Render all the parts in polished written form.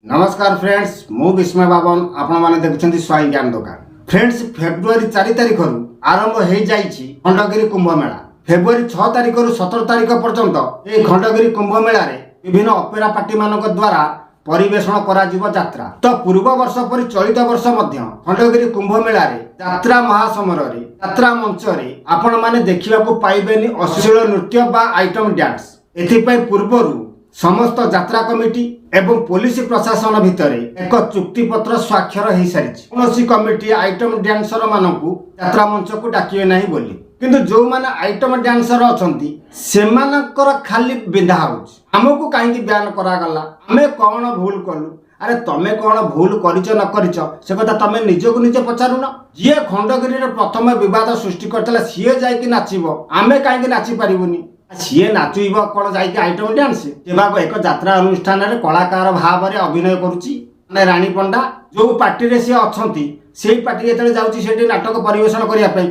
नमस्कार फ्रेंड्स मु विस्मय बाबन आपण माने देखुछंती स्वाई ज्ञान दुकान। फ्रेंड्स फेब्रुआरी 4 तारिख रु आरंभ हो जाइछि खंडगिरी कुंभ मेला। फेब्रुआरी 6 तारिख रु 17 तारिख पर्यंत ए खंडगिरी कुंभ मेला रे विभिन्न ऑपेरा पार्टी मानक द्वारा परिवेषण करा जीव यात्रा। तो पूर्व वर्ष परि चलित वर्ष मध्य खंडगिरी कुंभ मेला रे यात्रा महासमर रे यात्रा मंच रे आपण माने देखिबा को पाइबेनी अश्लील नृत्य बा आइटम डांस। एथिपई पूर्वरु समस्त यात्रा कमिटी एवं पुलिस प्रशासन भितर एक चुक्तिपत्र स्वाक्षर हो सारी। कौन कमिटी आइटम डांसर मानकु यात्रा मंच को डाकिबे नहीं बोली, किंतु जो माने आइटम डांसर अछंती सेमानकर खाली बिंधा होउछ। हमकु काहेकि बयान करागला, आमे कौन भूल कलु? अरे तमे कौन भूल करिच न करिच से कथा तमे निजको निजे पचारुन। जे खंडगिरी रे प्रथम विवाद सृष्टि करतला सीए जाय कि नाचिबो, आमे काहेकि नाची परिबुनी? सीए नाचुब कौन जाइए आइटम डांस एक यात्रा अनुष्ठान रे कलाकार भाव में अभिनय करुच्ची माने रानी पंडा जो पार्टी रे सी अच्छी से पार्टी जो जाऊँगी से नाटक परिवेशन करने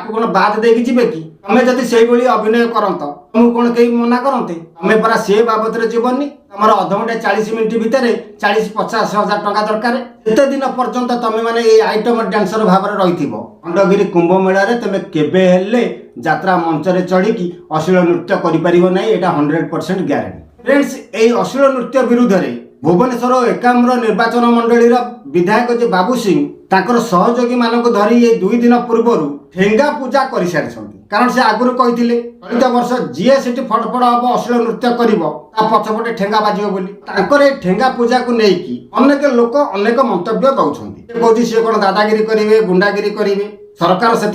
कौन बाद देकी जीवे कि तमें जदि से अभिनय करत तुमको कौन कहीं मना करते? तमें परा से बाबद जीवनी तुम अधघंटे 40 मिनिट भितर 40-50 हजार टंका दरकार। एते दिन पर्यंत तुम मैंने ये आइटम डांसर भाव में रही खंडगिरी कुंभ मेला रे तुम केबे हेले यात्रा मंच रे चढ़ी की अश्लील नृत्य करिपारिबो नै, एटा 100% ग्यारंटी। फ्रेंड्स ए अश्लील नृत्य विरुद्ध रे भुवनेश्वर एकाम्र निर्वाचन मंडली विधायक जे बाबू सिंह ताकर सहयोगी मानक धरी ये 2 दिन पूर्व ठेंगा पूजा कर सारी। कारण से आगुरी कहते चलित वर्ष जी सेठी फटफट हम अश्लील नृत्य कर पछपटे ठेंगा बाजिब बोली ठेंगा पूजा को लेकिन अनेक लोक अनेक मंतव्य दौरान कौन सी कौन दादागिरी करेंगे गुंडागिरी करेंगे। सरकार से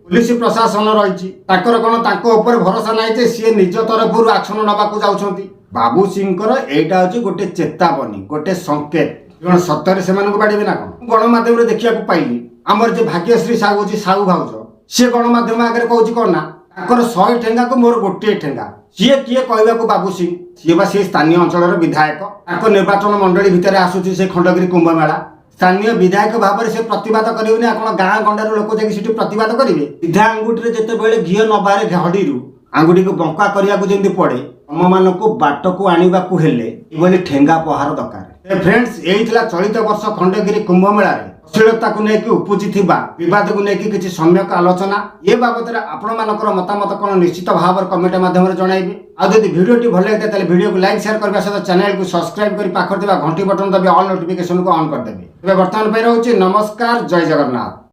पुलिस प्रशासन रही कौन तापर भरोसा ना सी निज तरफ एक्शन नवाक जाऊँच। बाबू सिंह एटा हूँ गोटे चेतावनी गोटे संकेत सत्तर से बाड़े ना कौन गणमाध्यम देखा पाइली। आमर जो भाग्यश्री साहू हूँ साहू भाउज सी गणमाध्यम आगे कहूँ कौन ना 100 ठेंगा को मोर गोटे ठेंगा। सी किए कहवाक बाबू सिंह सी बा सी स्थानीय अंचल विधायक निर्वाचन मंडली भितर आसूसी से खंडगिरी कुंभ मेला स्थानीय विधायक भाव में से प्रतिवाद करेंगे आप गाँ गंडार लोक जाकि प्रतिवाद करेंगे। सीधा आंगुठी जिते घी न बाहर घड़ी आंगुठी को बंका करने को जमी पड़े तुम मान बाट को आने को ठेंगा पहाड़ दरकार। फ्रेंड्स यही चलित वर्ष खंडगिरी कुंभ मेला अश्लीलता को लेकिन उपजी बद को लेकिन किसी सम्यक आलोचना ये बाबद आपण मानकर मतामत कौन निश्चित भाव कमेंट माध्यम जनइबे। आदि भिडियोटी भल लगे भिडियो को लाइक शेयर करने सहित चैनल को सब्सक्राइब कर पाखर घंटी बटन दबे ऑल नोटिफिकेशन को ऑन करदेवे। बर्तमान रोचे नमस्कार, जय जगन्नाथ।